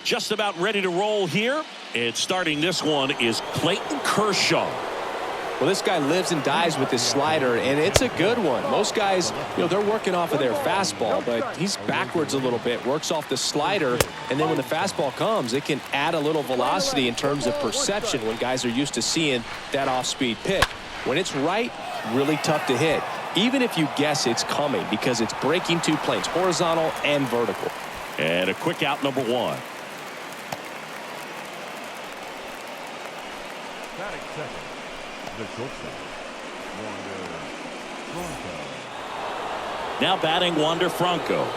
Just about ready to roll here. And starting this one is Clayton Kershaw. Well, this guy lives and dies with his slider, and it's a good one. Most guys, they're working off of their fastball, but he's backwards a little bit, works off the slider, and then when the fastball comes, it can add a little velocity in terms of perception when guys are used to seeing that off-speed pitch. When it's right, really tough to hit, even if you guess it's coming, because it's breaking two planes, horizontal and vertical. And a quick out, number one. The shortstop, Wander Franco. Now batting Wander Franco.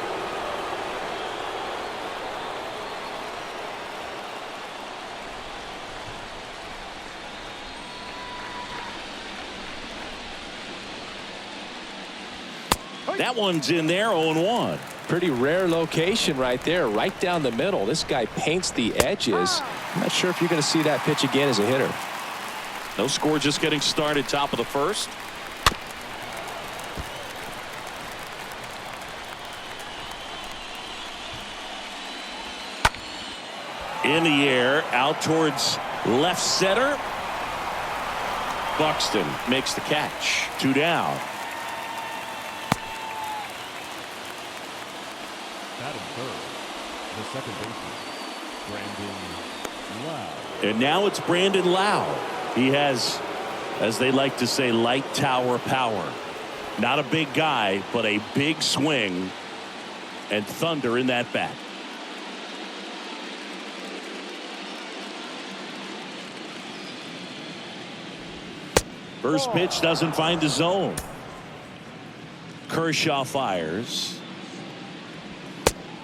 That one's in there, 0-1. Pretty rare location right there, right down the middle. This guy paints the edges. I'm not sure if you're going to see that pitch again as a hitter. No score, just getting started, top of the first. In the air, out towards left center. Buxton makes the catch. 2 down. Batting third, the second baseman, Brandon Lau. And now it's Brandon Lau. He has, as they like to say, light tower power. Not a big guy, but a big swing and thunder in that bat. First pitch doesn't find the zone. Kershaw fires.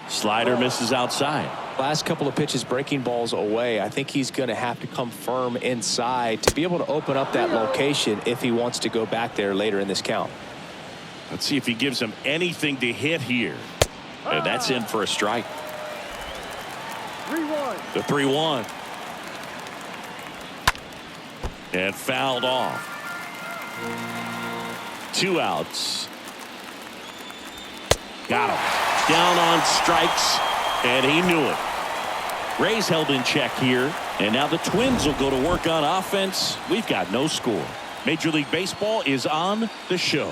Slider misses outside. Last couple of pitches breaking balls away. I think he's going to have to come firm inside to be able to open up that location if he wants to go back there later in this count. Let's see if he gives him anything to hit here. And that's in for a strike. 3-1. The 3-1. And fouled off. 2 outs. Got him. Down on strikes, and he knew it. Rays held in check here, and now the Twins will go to work on offense. We've got no score. Major League Baseball is on the show.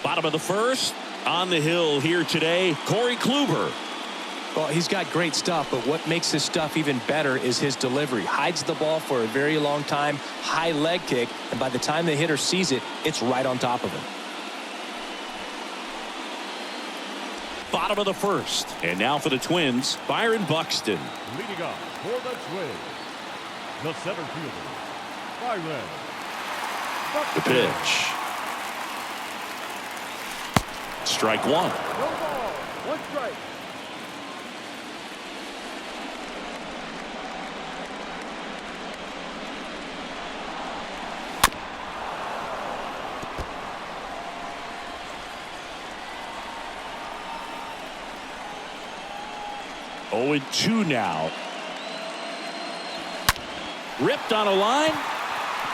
Bottom of the first, on the hill here today, Corey Kluber. Well, he's got great stuff, but what makes his stuff even better is his delivery. Hides the ball for a very long time, high leg kick, and by the time the hitter sees it, it's right on top of him. Bottom of the first, and now for the Twins, Byron Buxton. Leading off for the Twins, the center fielder, Byron The Buxton. pitch. Strike one. No ball, 1 strike. Oh, and 2 now. Ripped on a line.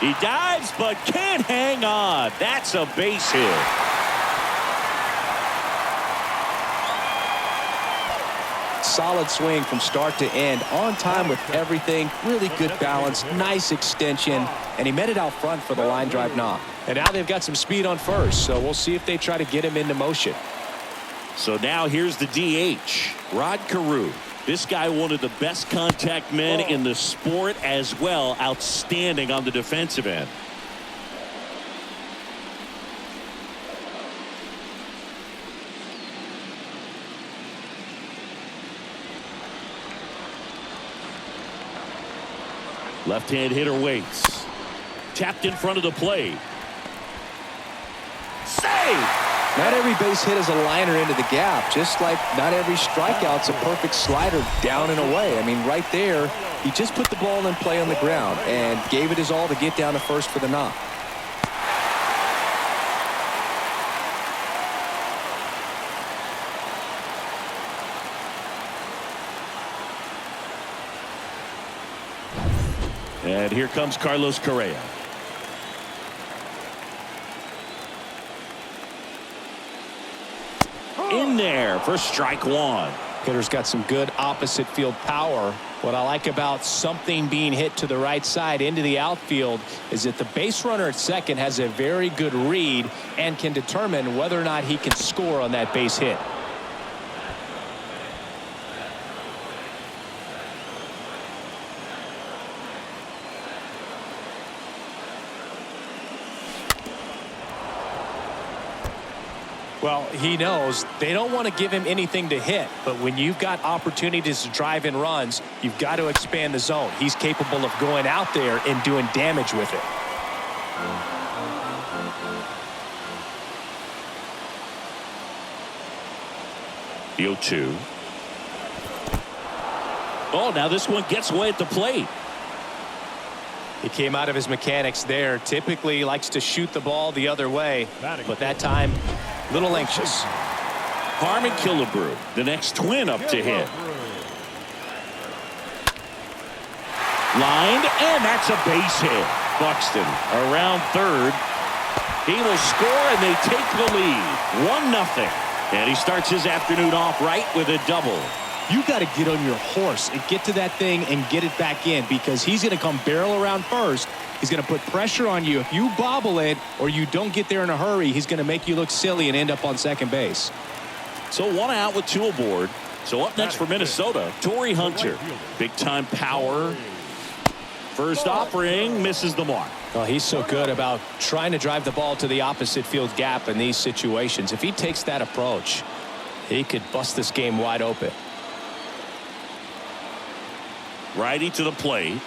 He dives, but can't hang on. That's a base hit. Solid swing from start to end, on time with everything, really good balance, nice extension, and he met it out front for the line drive knock. And now they've got some speed on first, so we'll see if they try to get him into motion. So now here's the DH, Rod Carew. This guy, one of the best contact men in the sport as well. Outstanding on the defensive end. Left-hand hitter waits. Tapped in front of the plate. Save! Not every base hit is a liner into the gap, just like not every strikeout's a perfect slider down and away. I mean, right there, he just put the ball in play on the ground and gave it his all to get down to first for the knock. And here comes Carlos Correa. in there for strike one. Hitter's got some good opposite field power. What I like about something being hit to the right side into the outfield is that the base runner at second has a very good read and can determine whether or not he can score on that base hit. Well, he knows they don't want to give him anything to hit, but when you've got opportunities to drive in runs, you've got to expand the zone. He's capable of going out there and doing damage with it. The 0-2. Oh, now this one gets away at the plate. He came out of his mechanics there. Typically he likes to shoot the ball the other way, but that time a little anxious. Harmon Killebrew, the next Twin up to hit. Lined, and that's a base hit. Buxton around third. He will score, and they take the lead. 1-0. And he starts his afternoon off right with a double. You got to get on your horse and get to that thing and get it back in, because he's going to come barrel around first. He's going to put pressure on you. If you bobble it or you don't get there in a hurry, he's going to make you look silly and end up on second base. So 1 out with 2 aboard. So up next for Minnesota, Torrey Hunter. Big time power. First offering misses the mark. Well, he's so good about trying to drive the ball to the opposite field gap in these situations. If he takes that approach, he could bust this game wide open. Righty to the plate.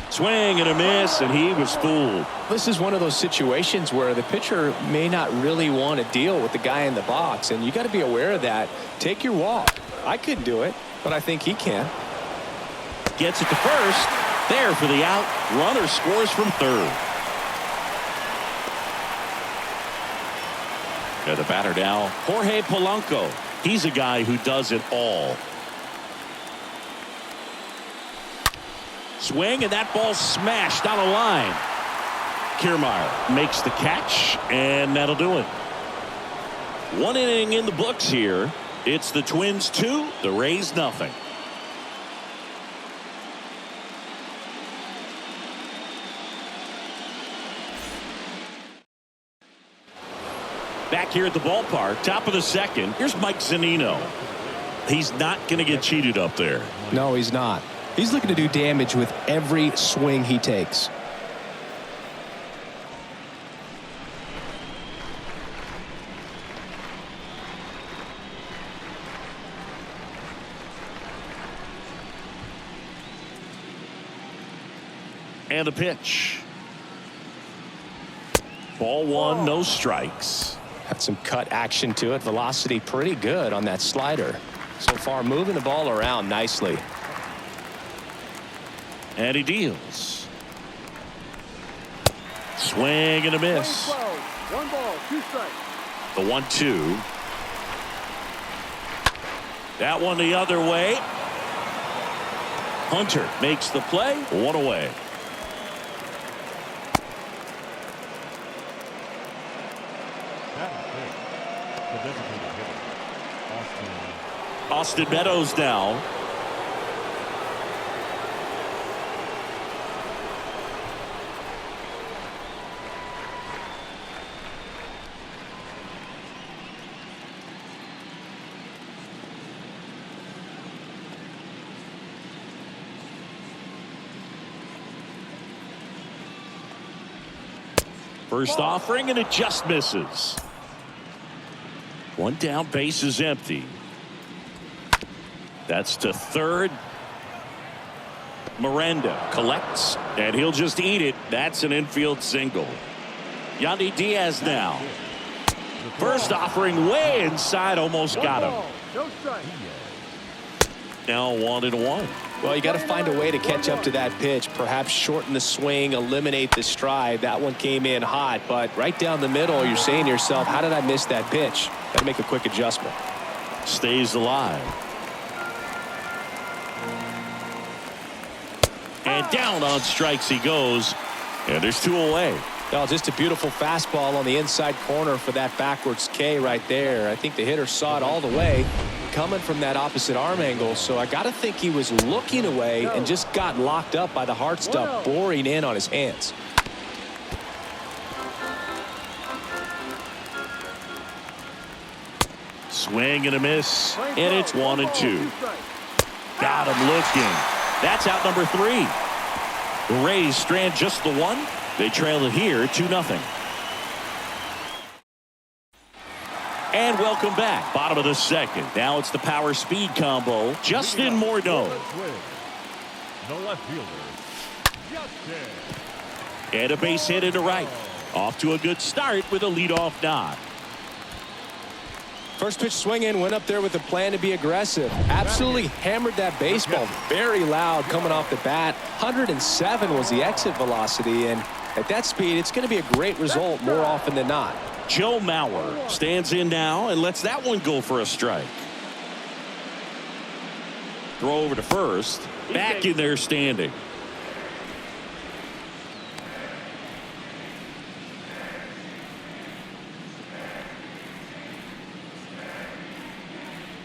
Swing and a miss, and he was fooled. This is one of those situations where the pitcher may not really want to deal with the guy in the box, and you got to be aware of that. Take your walk. I couldn't do it, but I think he can. Gets it to first. There for the out. Runner scores from third. And the batter now, Jorge Polanco. He's a guy who does it all. Swing, and that ball smashed down a line. Kiermaier makes the catch, and that'll do it. 1 inning in the books here. It's the Twins 2, the Rays nothing. Back here at the ballpark, top of the second. Here's Mike Zunino. He's not going to get cheated up there. No, he's not. He's looking to do damage with every swing he takes. And the pitch. Ball 1, no strikes. Had some cut action to it. Velocity pretty good on that slider. So far, moving the ball around nicely. And he deals. Swing and a miss. 1 ball, 2 strikes. The 1-2. That one the other way. Hunter makes the play. 1 away. The designated hitter, Austin Meadows now. First offering, and it just misses. 1 down, base is empty. That's to third. Miranda collects, and he'll just eat it. That's an infield single. Yandy Diaz now. First offering way inside, almost got him. No strike. Now 1-1. Well, you got to find a way to catch up to that pitch. Perhaps shorten the swing, eliminate the stride. That one came in hot, but right down the middle, you're saying to yourself, how did I miss that pitch? Got to make a quick adjustment. Stays alive. And down on strikes he goes. And there's 2 away. Oh, just a beautiful fastball on the inside corner for that backwards K right there. I think the hitter saw it all the way coming from that opposite arm angle. So I got to think he was looking away and just got locked up by the hard stuff boring in on his hands. Swing and a miss, and it's 1-2. Got him looking. That's out number 3. The Rays strand just the one. They trail it here 2-0. And welcome back. Bottom of the second. Now it's the power speed combo. Justin Morneau. The left fielder, Justin. And a base hit into right. Off to a good start with a leadoff nod. First pitch swinging, went up there with a plan to be aggressive. Absolutely hammered that baseball. Very loud coming off the bat. 107 was the exit velocity, and at that speed, it's going to be a great result more often than not. Joe Mauer stands in now and lets that one go for a strike. Throw over to first. Back in there standing.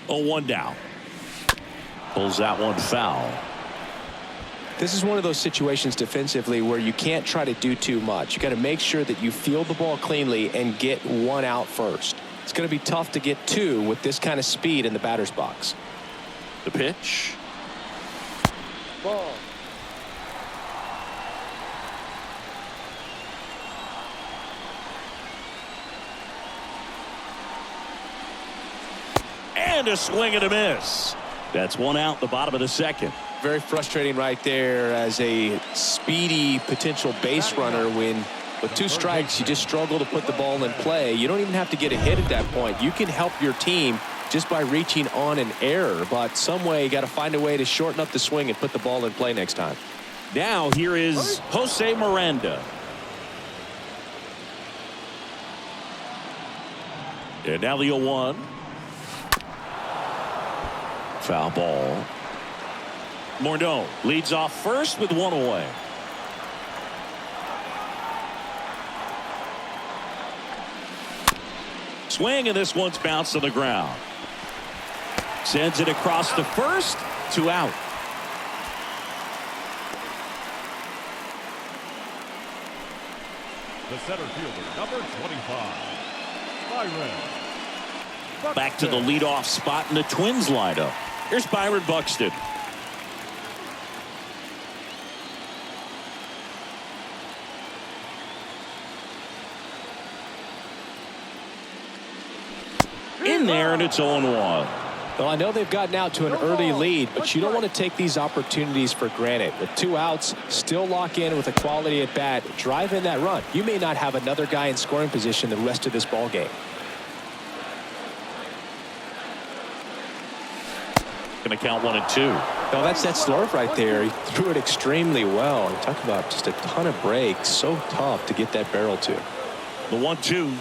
Oh, 1 down. Pulls that one foul. This is one of those situations defensively where you can't try to do too much. You got to make sure that you field the ball cleanly and get 1 out first. It's going to be tough to get 2 with this kind of speed in the batter's box. The pitch. Ball. And a swing and a miss. That's 1 out, the bottom of the second. Very frustrating right there as a speedy potential base runner when with 2 strikes you just struggle to put the ball in play. You don't even have to get a hit at that point. You can help your team just by reaching on an error, but some way you got to find a way to shorten up the swing and put the ball in play next time. Now here is Jose Miranda. And now the 0-1. Foul ball. Morneau leads off first with 1 away. Swing, and this one's bounced to the ground. Sends it across to first. 2 out. The center fielder, number 25, Byron. Back to the leadoff spot in the Twins lineup. Here's Byron Buxton. In there, and it's 0-1. Well, I know they've gotten out to an early lead, but you don't want to take these opportunities for granted. With 2 outs, still lock in with a quality at bat, drive in that run. You may not have another guy in scoring position the rest of this ball game. Going to count 1 and 2. No, that's that slurve right there. He threw it extremely well. And talk about just a ton of breaks. So tough to get that barrel to. The 1-2.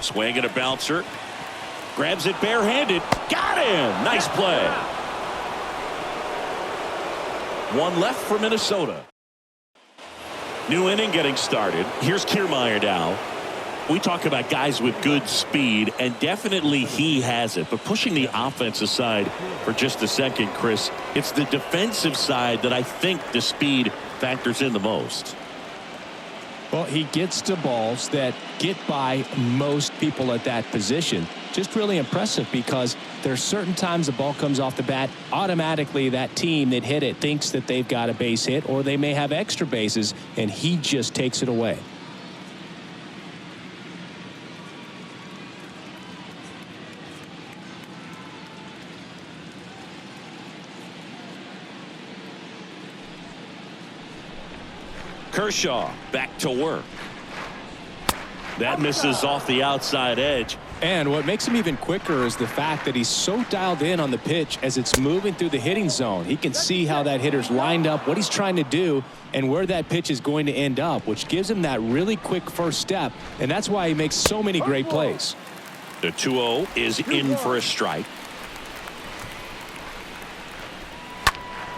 Swing and a bouncer. Grabs it barehanded. Got him. Nice play. 1 left for Minnesota. New inning getting started. Here's Kiermaier now. We talk about guys with good speed, and definitely he has it. But pushing the offense aside for just a second, Chris, it's the defensive side that I think the speed factors in the most. Well, he gets to balls that get by most people at that position. Just really impressive because there's certain times the ball comes off the bat, automatically that team that hit it thinks that they've got a base hit, or they may have extra bases, and he just takes it away. Kershaw back to work. That misses off the outside edge. And what makes him even quicker is the fact that he's so dialed in on the pitch as it's moving through the hitting zone. He can see how that hitter's lined up, what he's trying to do, and where that pitch is going to end up, which gives him that really quick first step, and that's why he makes so many great plays. The 2-0 is in for a strike.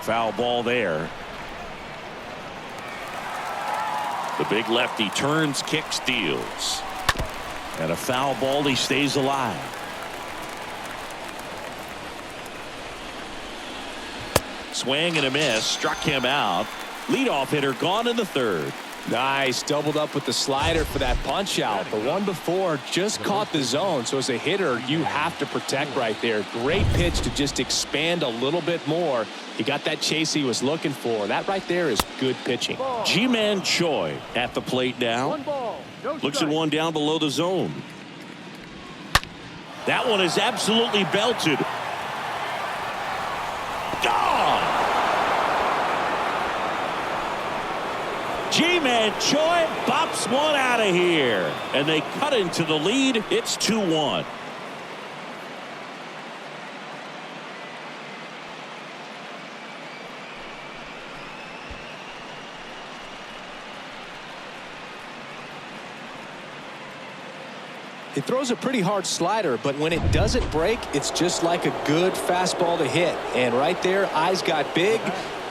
Foul ball there. The big lefty turns, kicks, deals. And a foul ball. He stays alive. Swing and a miss. Struck him out. Leadoff hitter gone in the third. Nice. Doubled up with the slider for that punch out. The one before just caught the zone. So as a hitter, you have to protect right there. Great pitch to just expand a little bit more. He got that chase he was looking for. That right there is good pitching. Ji-Man Choi at the plate now. Looks at one down below the zone. That one is absolutely belted. Gone. Ji-Man Choi bops one out of here. And they cut into the lead. It's 2-1. He throws a pretty hard slider, but when it doesn't break, it's just like a good fastball to hit. And right there, eyes got big,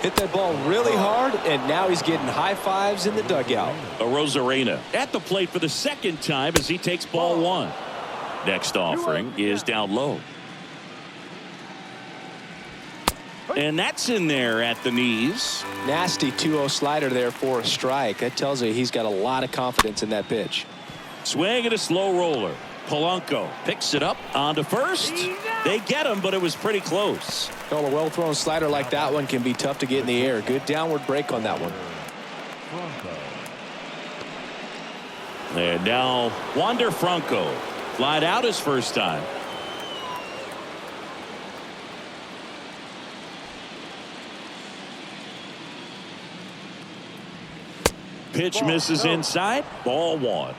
hit that ball really hard, and now he's getting high fives in the dugout. Rosarena at the plate for the second time as he takes ball one. Next offering is down low. And that's in there at the knees. Nasty 2-0 slider there for a strike. That tells you he's got a lot of confidence in that pitch. Swing and a slow roller. Polanco picks it up onto first. They get him, but it was pretty close. Well, a well-thrown slider like that one can be tough to get in the air. Good downward break on that one. And now Wander Franco flied out his first time. Pitch misses inside. Ball one.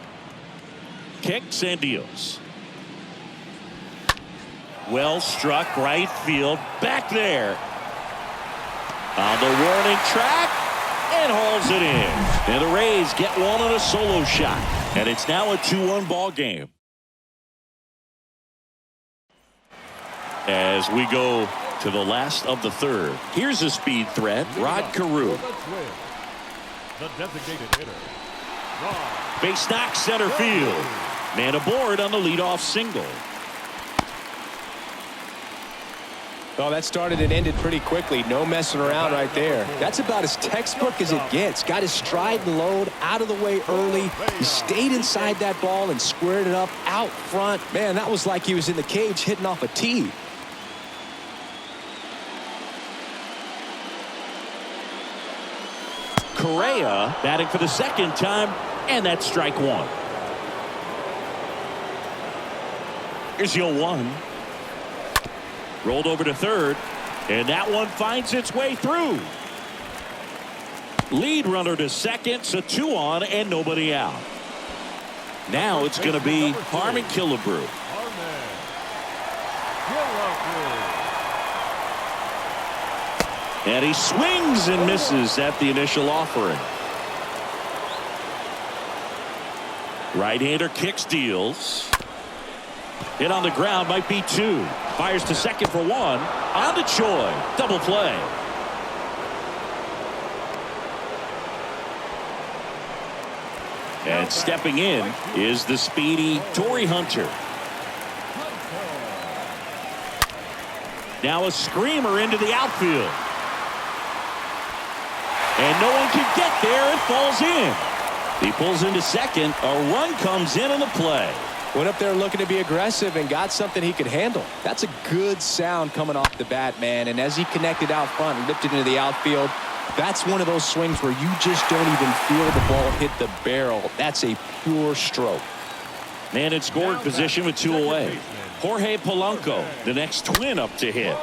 Kicks and deals. Well struck right field. Back there. On the warning track. And hauls it in. And the Rays get one on a solo shot. And it's now a 2-1 ball game. As we go to the last of the third. Here's a speed threat. Rod Carew. The designated hitter, Rod. Base knock center field. Man aboard on the leadoff single. Oh, that started and ended pretty quickly. No messing around right there. That's about as textbook as it gets. Got his stride and load out of the way early. He stayed inside that ball and squared it up out front. Man, that was like he was in the cage hitting off a tee. Correa batting for the second time, and that's strike one. Here's 0-1. Rolled over to third, and that one finds its way through. Lead runner to second, so 2 on and nobody out. Now it's going to be Harmon Killebrew. And he swings and misses at the initial offering. Right-hander kicks, deals. Hit on the ground, might be 2. Fires to second for 1. On to Choi. Double play. And stepping in is the speedy Torrey Hunter. Now a screamer into the outfield. And no one can get there. It falls in. He pulls into second. A run comes in on the play. Went up there looking to be aggressive and got something he could handle. That's a good sound coming off the bat, man. And as he connected out front and lifted into the outfield, that's one of those swings where you just don't even feel the ball hit the barrel. That's a pure stroke. Man in scoring position with 2 away. Jorge Polanco, the next twin up to hit.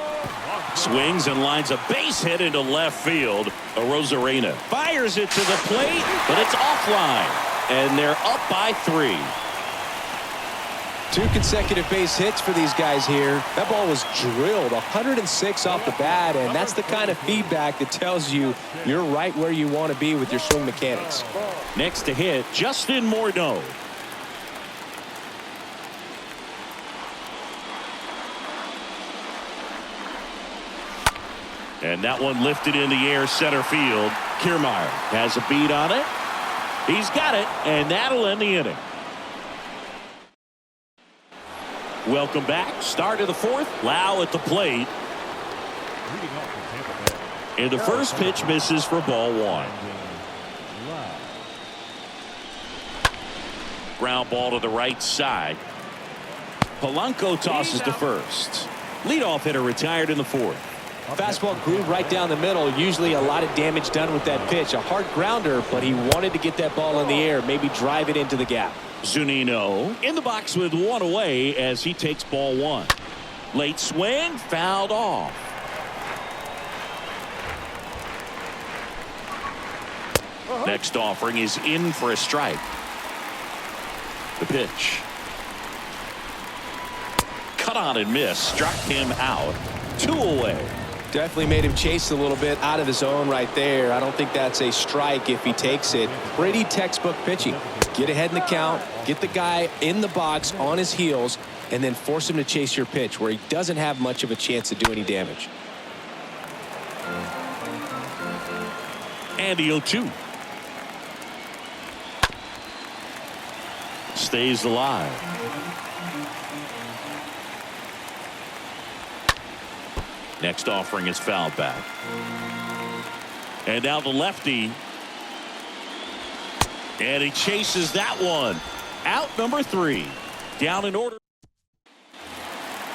Swings and lines a base hit into left field. Rosarena fires it to the plate, but it's offline. And they're up by 3. 2 consecutive base hits for these guys here. That ball was drilled 106 off the bat, and that's the kind of feedback that tells you you're right where you want to be with your swing mechanics. Next to hit, Justin Morneau. And that one lifted in the air center field. Kiermaier has a beat on it. He's got it, and that'll end the inning. Welcome back. Start of the fourth. Lau at the plate. And the first pitch misses for ball one. Ground ball to the right side. Polanco tosses to first. Leadoff hitter retired in the fourth. Fastball grooved right down the middle. Usually a lot of damage done with that pitch. A hard grounder, but he wanted to get that ball in the air, maybe drive it into the gap. Zunino in the box with one away as he takes ball one. Late swing, fouled off. Next offering is in for a strike. The pitch. Cut on and miss. Struck him out. 2 away. Definitely made him chase a little bit out of the zone right there. I don't think that's a strike if he takes it. Pretty textbook pitching. Get ahead in the count, get the guy in the box on his heels, and then force him to chase your pitch where he doesn't have much of a chance to do any damage. And the 0-2. Stays alive. Next offering is fouled back. And now the lefty. And he chases that one. Out number 3. Down in order.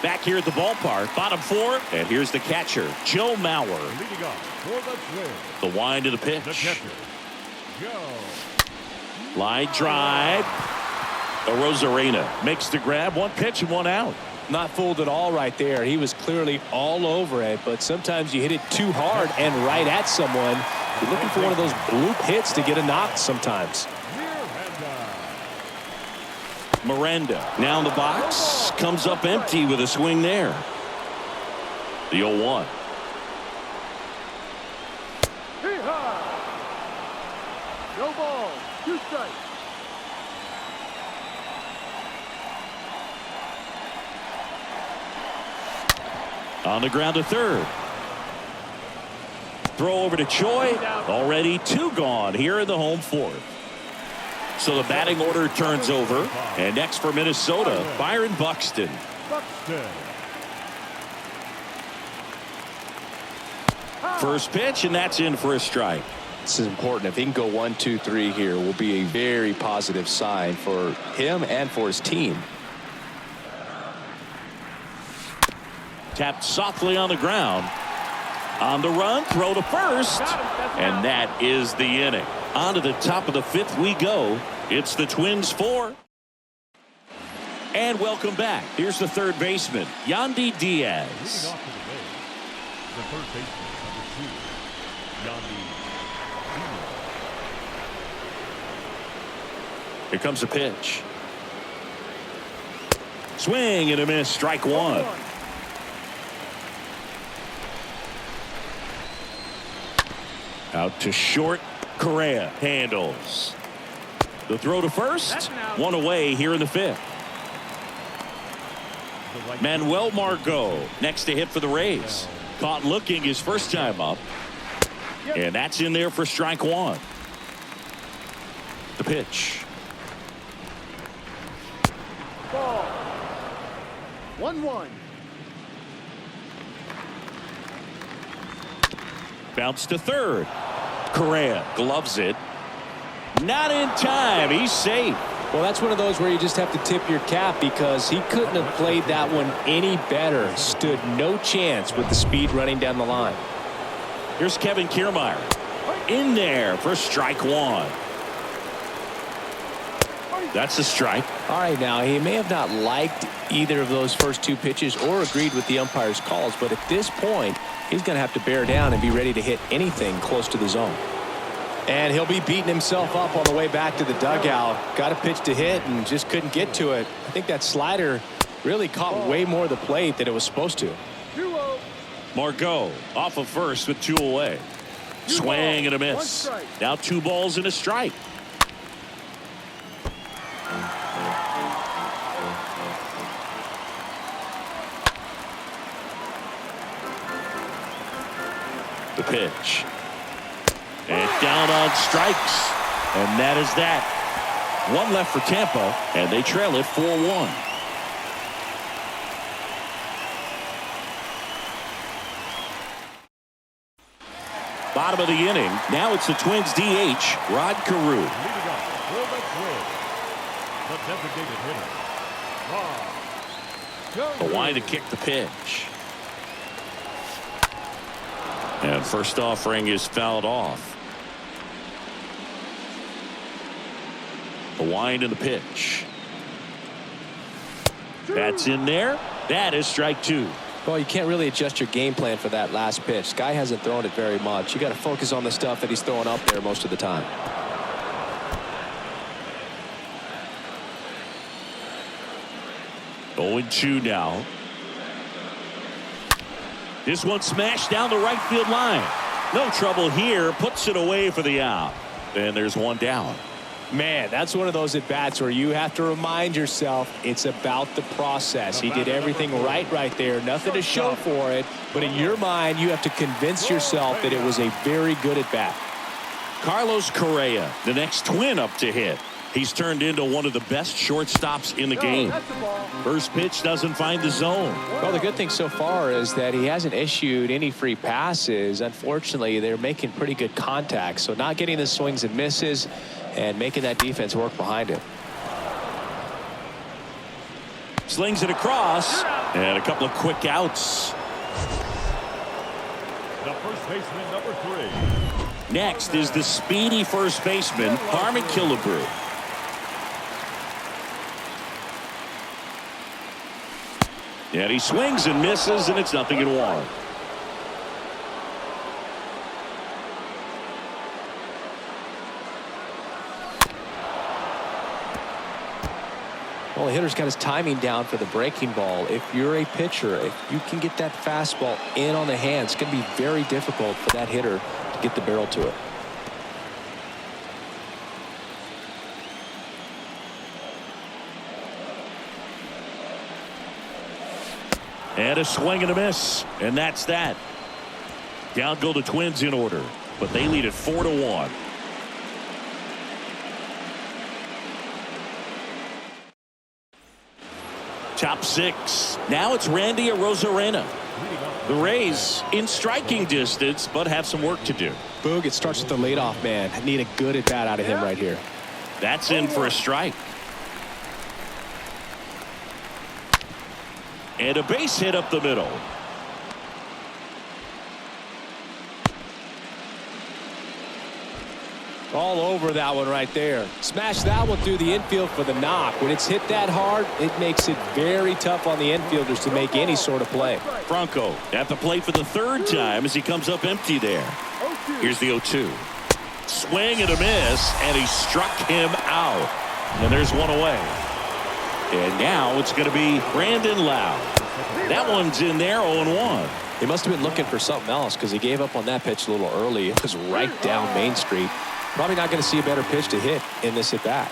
Back here at the ballpark. Bottom 4. And here's the catcher, Joe Mauer. Leading off for the The wind of the pitch. The catcher, Joe. Line drive. Arozarena makes the grab. 1 pitch and 1 out. Not fooled at all right there. He was clearly all over it, but sometimes you hit it too hard and right at someone. You're looking for one of those bloop hits to get a knock sometimes. Miranda now in the box. Comes up empty with a swing there. The 0-1. No ball. 2 strikes. On the ground to third. Throw over to Choi. Already 2 gone here in the home 4th. So the batting order turns over. And next for Minnesota, Byron Buxton. First pitch, and that's in for a strike. This is important. If he can go 1, 2, 3 here, will be a very positive sign for him and for his team. Tapped softly on the ground. On the run, throw to first. And that is the inning. On to the top of the 5th we go. It's the Twins 4. And welcome back. Here's the third baseman, Yandy Diaz. Leading off to the base, the third baseman, number 2, Yandy Diaz. Here comes a pitch. Swing and a miss. Strike 1. Out to short. Correa handles. The throw to first. 1 away here in the 5th. Manuel Margot next to hit for the Rays. Caught looking his first time up. And that's in there for strike 1. The pitch. Ball. 1-1. Bounce to third. Correa gloves it. Not in time. He's safe. Well, that's one of those where you just have to tip your cap because he couldn't have played that one any better. Stood no chance with the speed running down the line. Here's Kevin Kiermaier. In there for strike 1. That's a strike. All right, now he may have not liked either of those first 2 pitches or agreed with the umpire's calls, but at this point, he's going to have to bear down and be ready to hit anything close to the zone. And he'll be beating himself up on the way back to the dugout. Got a pitch to hit and just couldn't get to it. I think that slider really caught way more of the plate than it was supposed to. 2-0. Margot off of first with 2 away. Swing and a miss. Now 2 balls and a strike. The pitch. And down on strikes. And that is that. One left for Tampa, and they trail it 4-1. Bottom of the inning. Now it's the Twins DH, Rod Carew. Leading up for the Twins, the designated hitter, Rod The line to kick the pitch. And first offering is fouled off. The wind and the pitch. That's in there. That is strike two. Well, you can't really adjust your game plan for that last pitch. Guy hasn't thrown it very much. You got to focus on the stuff that he's throwing up there most of the time. Oh, 0-2 now. This one smashed down the right field line. No trouble here. Puts it away for the out. And there's one down. Man, that's one of those at-bats where you have to remind yourself it's about the process. He did everything right there. Nothing to show for it. But in your mind, you have to convince yourself that it was a very good at-bat. Carlos Correa, the next Twin up to hit. He's turned into one of the best shortstops in the game. First pitch doesn't find the zone. Well, the good thing so far is that he hasn't issued any free passes. Unfortunately, they're making pretty good contact. So not getting the swings and misses and making that defense work behind him. Slings it across, and a couple of quick outs. The first baseman, number 3. Next is the speedy first baseman, Harmon Killebrew. And he swings and misses, and it's 0-1. Well, the hitter's got his timing down for the breaking ball. If you're a pitcher, if you can get that fastball in on the hands, it's going to be very difficult for that hitter to get the barrel to it. And a swing and a miss, and that's that. Down go the Twins in order, but they lead it 4-1. Top 6. Now it's Randy Arozarena. The Rays in striking distance, but have some work to do. Boog, it starts with the leadoff man. I need a good at bat out of him right here. That's in for a strike. And a base hit up the middle. All over that one right there. Smash that one through the infield for the knock. When it's hit that hard, it makes it very tough on the infielders to make any sort of play. Franco at the plate for the third time as he comes up empty there. Here's the 0-2. Swing and a miss, and he struck him out. And there's one away. And now it's going to be Brandon Lau. That one's in there, 0-1. He must have been looking for something else because he gave up on that pitch a little early. It was right down Main Street. Probably not going to see a better pitch to hit in this at bat.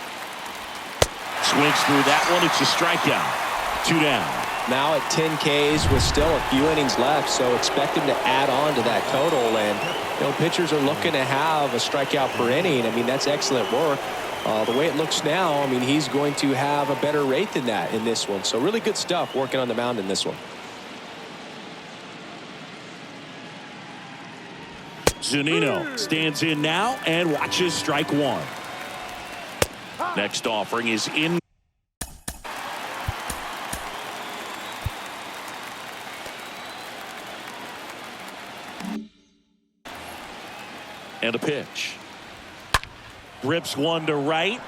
Swings through that one. It's a strikeout. 2 down. Now at 10 Ks with still a few innings left, so expect him to add on to that total. And you know, pitchers are looking to have a strikeout per inning. I mean, that's excellent work. The way it looks now, I mean, he's going to have a better rate than that in this one. So really good stuff working on the mound in this one. Zunino stands in now and watches strike one. Next offering is in. And a pitch. Rips one to right.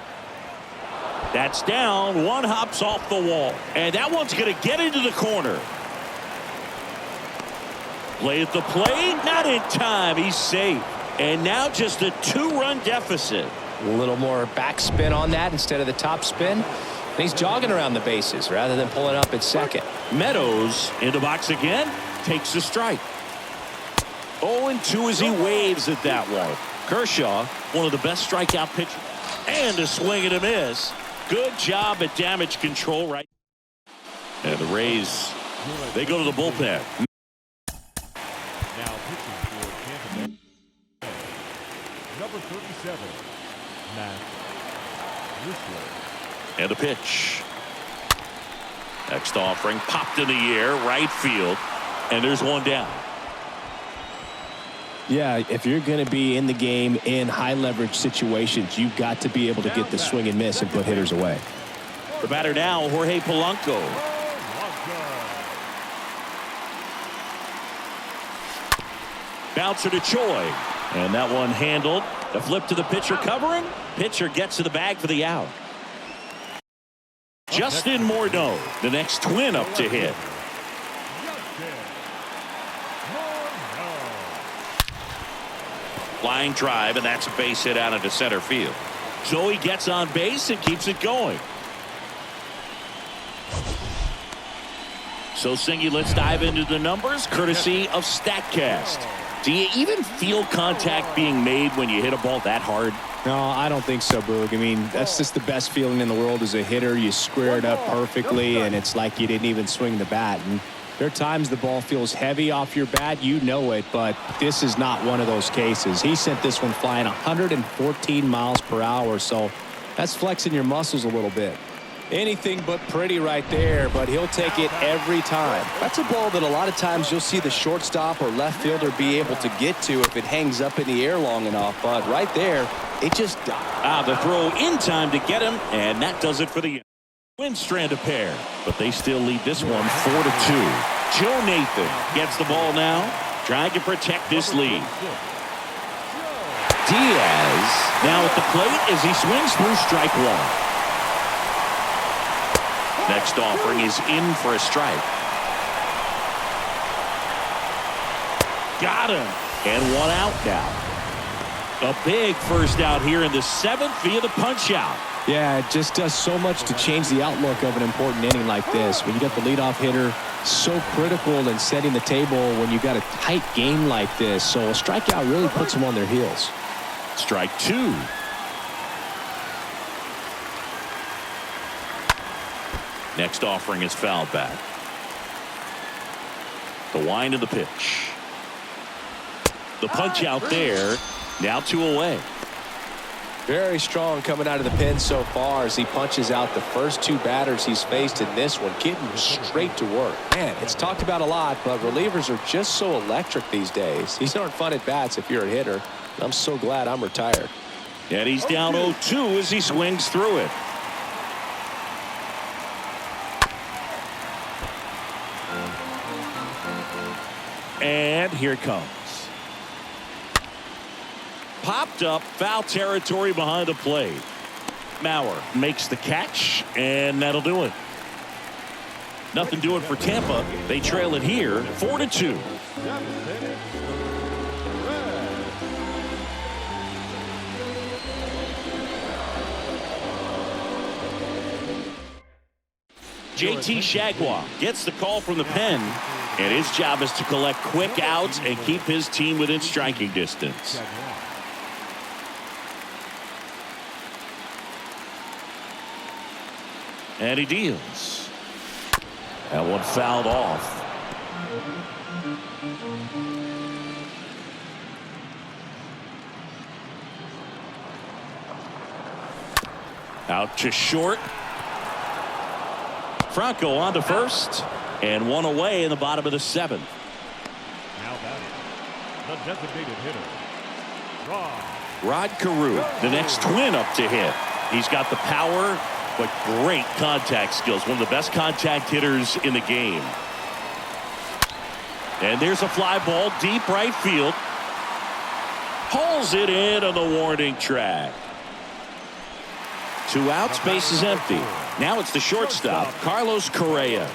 That's down. One hops off the wall. And that one's going to get into the corner. Play at the plate. Not in time. He's safe. And now just a 2-run deficit. A little more backspin on that instead of the top spin. And he's jogging around the bases rather than pulling up at second. Meadows in the box again. Takes the strike. 0-2 as he waves at that one. Kershaw, one of the best strikeout pitchers. And a swing and a miss. Good job at damage control right. And the Rays, they go to the bullpen. Now pitching for Tampa Bay, number 37, Match. This way. And the pitch. Next offering popped in the air, right field, and there's one down. Yeah, if you're going to be in the game in high leverage situations, you've got to be able to get the swing and miss and put hitters away. The batter now, Jorge Polanco. Bouncer to Choi, and that one handled. The flip to the pitcher covering. Pitcher gets to the bag for the out. Justin Morneau, the next Twin up to hit. Line drive, and that's a base hit out into center field. Joey gets on base and keeps it going. So, Singy, let's dive into the numbers, courtesy of StatCast. Do you even feel contact being made when you hit a ball that hard? No, I don't think so, Boog. I mean, that's just the best feeling in the world as a hitter. You square it up perfectly, and it's like you didn't even swing the bat. And there are times the ball feels heavy off your bat. You know it, but this is not one of those cases. He sent this one flying 114 miles per hour, so that's flexing your muscles a little bit. Anything but pretty right there, but he'll take it every time. That's a ball that a lot of times you'll see the shortstop or left fielder be able to get to if it hangs up in the air long enough, but right there, it just died. The throw in time to get him, and that does it for the Twins strand a pair, but they still lead this one 4-2. Joe Nathan gets the ball now, trying to protect this lead. Diaz now at the plate as he swings through strike one. Next offering is in for a strike. Got him. And one out now. A big first out here in the seventh via the punch out. Yeah, it just does so much to change the outlook of an important inning like this. When you got the leadoff hitter so critical in setting the table when you got a tight game like this. So a strikeout really puts them on their heels. Strike two. Next offering is fouled back. The wind of the pitch. The punch out there. Now 2 away. Very strong coming out of the pen so far as he punches out the first 2 batters he's faced in this one, getting straight to work. Man, it's talked about a lot, but relievers are just so electric these days. These aren't fun at bats if you're a hitter. I'm so glad I'm retired. And he's down 0-2 as he swings through it. And here it comes. Popped up, foul territory behind the plate. Mauer makes the catch, and that'll do it. Nothing doing for Tampa. They trail it here, 4-2. JT Shagwa gets the call from the pen, and his job is to collect quick outs and keep his team within striking distance. And he deals. That one fouled off. Out to short. Franco on to first, and one away in the bottom of the 7th. Now batting, the designated hitter, Rod Carew, the next Twin up to hit. He's got the power, but great contact skills. One of the best contact hitters in the game. And there's a fly ball deep right field. Hauls it in on the warning track. 2 outs, base is empty. Now it's the shortstop, Carlos Correa.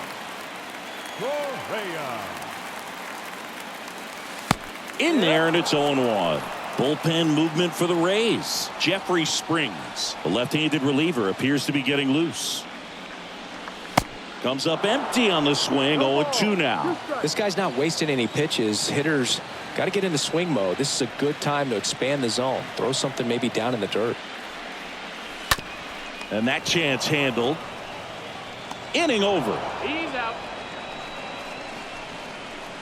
In there, and it's 0-1. Bullpen movement for the Rays. Jeffrey Springs, the left-handed reliever, appears to be getting loose. Comes up empty on the swing. 0-2 now. This guy's not wasting any pitches. Hitters got to get into swing mode. This is a good time to expand the zone. Throw something maybe down in the dirt. And that chance handled. Inning over. He's out.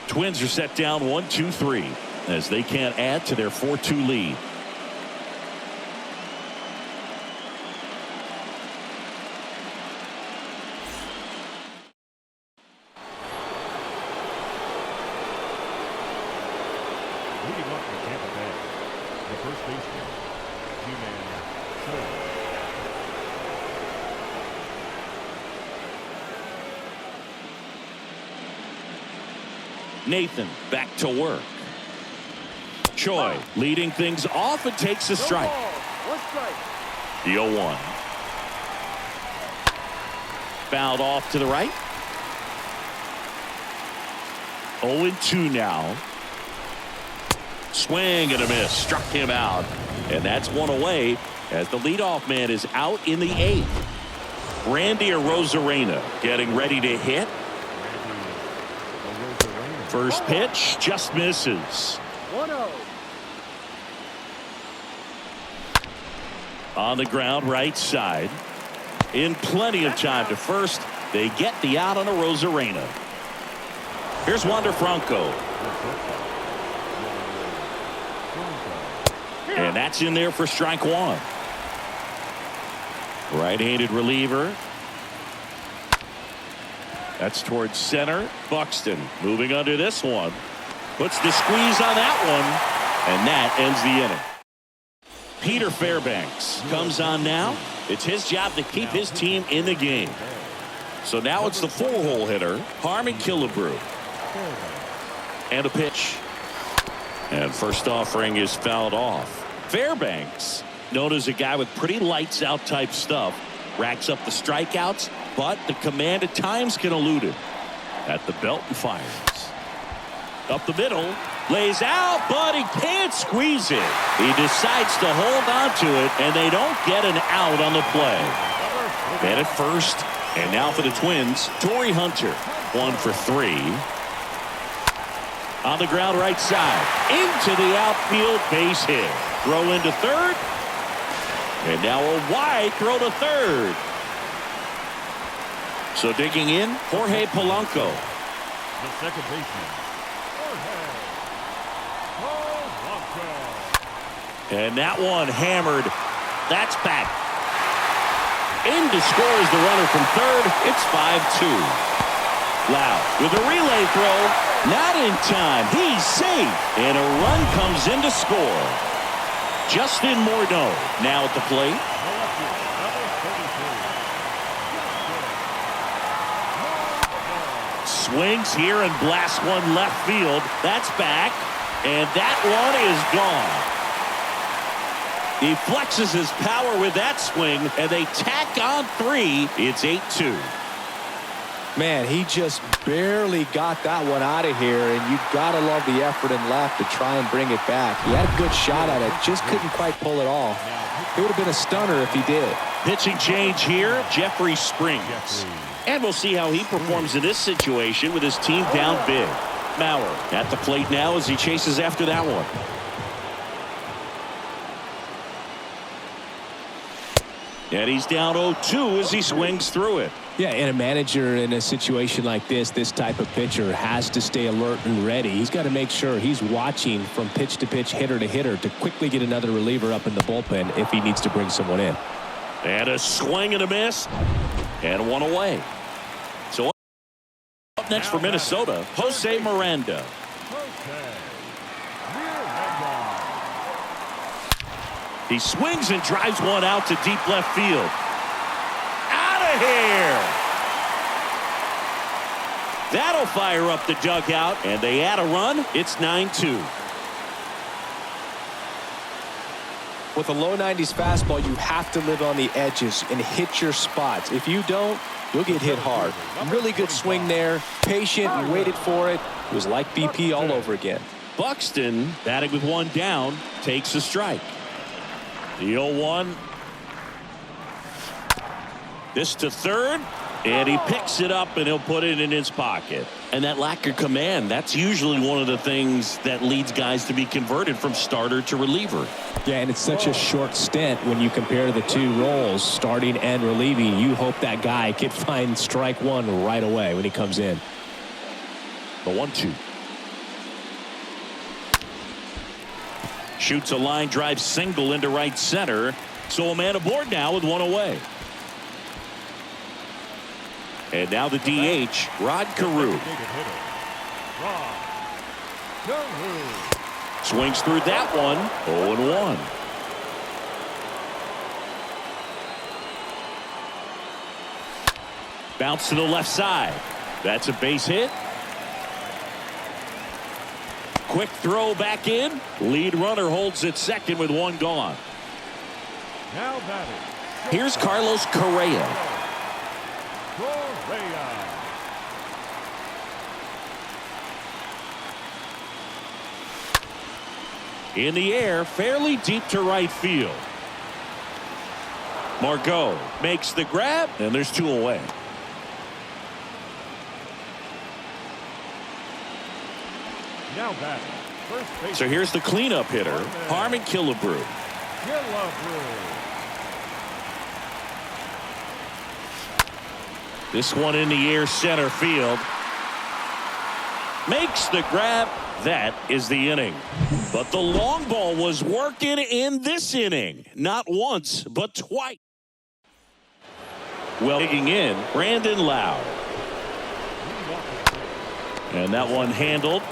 Twins are set down 1-2-3 as they can't add to their 4-2 lead. first baseman, G-Man Show. Nathan back to work. Choi leading things off and takes a No strike. ball. One strike. The 0-1. Fouled off to the right. 0-2 now. Swing and a miss. Struck him out. And that's one away as the leadoff man is out in the 8th. Randy Arozarena getting ready to hit. First pitch just misses. 1-0. On the ground right side. In plenty of time to first. They get the out on Arozarena. Here's Wander Franco. And that's in there for strike 1. Right-handed reliever. That's towards center. Buxton moving under this one. Puts the squeeze on that one. And that ends the inning. Peter Fairbanks comes on now. It's his job to keep his team in the game. So now it's the 4-hole hitter, Harmon Killebrew. And a pitch. And first offering is fouled off. Fairbanks, known as a guy with pretty lights out type stuff, racks up the strikeouts, but the command at times can elude him. At the belt and fires. Up the middle, lays out, but he can't squeeze it. He decides to hold on to it, and they don't get an out on the play. Man at first, and now for the Twins, Torrey Hunter, 1 for 3. On the ground right side, into the outfield, base hit. Throw into third, and now a wide throw to third. So digging in, Jorge Polanco. The second baseman, Jorge Polanco. And that one hammered. That's back. In to score is the runner from third. It's 5-2. Lau with a relay throw. Not in time. He's safe. And a run comes in to score. Justin Morneau now at the plate. Swings here and blasts one left field. That's back. And that one is gone. He flexes his power with that swing, and they tack on 3. It's 8-2. Man, he just barely got that one out of here, and you gotta love the effort in left to try and bring it back. He had a good shot at it, just couldn't quite pull it off. It would have been a stunner if he did. Pitching change here, Jeffrey Springs. And we'll see how he performs in this situation with his team down big. Mauer at the plate now as he chases after that one. And he's down 0-2 as he swings through it. Yeah, and a manager in a situation like this type of pitcher has to stay alert and ready. He's got to make sure he's watching from pitch to pitch, hitter to hitter, to quickly get another reliever up in the bullpen if he needs to bring someone in. And a swing and a miss. And one away. So up next for Minnesota, Jose Miranda. He swings and drives one out to deep left field. Out of here. That'll fire up the dugout, and they add a run. It's 9-2. With a low 90s fastball, you have to live on the edges and hit your spots. If you don't, you'll get hit hard. Really good swing there. Patient and waited for it. It was like BP all over again. Buxton, batting with one down, takes a strike. The 0-1. This to third, and he picks it up and he'll put it in his pocket. And that lack of command, that's usually one of the things that leads guys to be converted from starter to reliever. Yeah, and it's such a short stint when you compare the two roles, starting and relieving. You hope that guy can find strike one right away when he comes in. The 1-2. Shoots a line drive single into right center. So a man aboard now with one away. And now the DH, Rod Carew. Swings through that one. 0-1. Bounce to the left side. That's a base hit. Quick throw back in. Lead runner holds at second with one gone. Now batting. Here's Carlos Correa. Correa. In the air, fairly deep to right field. Margot makes the grab, and there's two away. Now batting. First base. So here's the cleanup hitter, Harmon Killebrew. Killebrew. This one in the air, center field. Makes the grab. That is the inning. But the long ball was working in this inning. Not once, but twice. Well, digging in, Brandon Lau. And that one handled.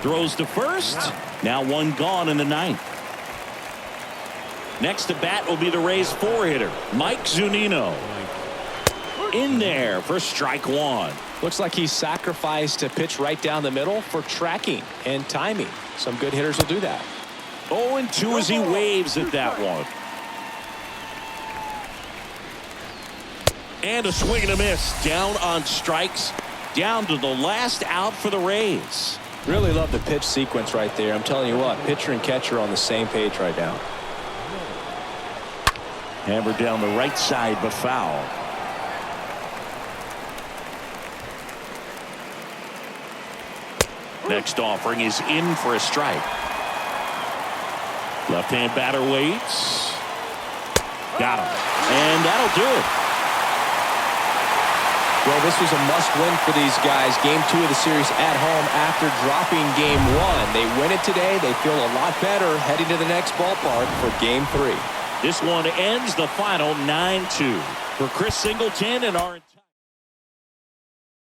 Throws to first. Now one gone in the ninth. Next to bat will be the Rays four-hitter, Mike Zunino. In there for strike one. Looks like he sacrificed a pitch right down the middle for tracking and timing. Some good hitters will do that. 0-2 as he waves at that one. And a swing and a miss. Down on strikes. Down to the last out for the Rays. Really love the pitch sequence right there. I'm telling you what, pitcher and catcher are on the same page right now. Hammered down the right side, but foul. Next offering is in for a strike. Left-hand batter waits. Got him. And that'll do it. Well, this was a must-win for these guys. Game 2 of the series at home after dropping Game 1. They win it today. They feel a lot better heading to the next ballpark for Game 3. This one ends the final 9-2. For Chris Singleton and our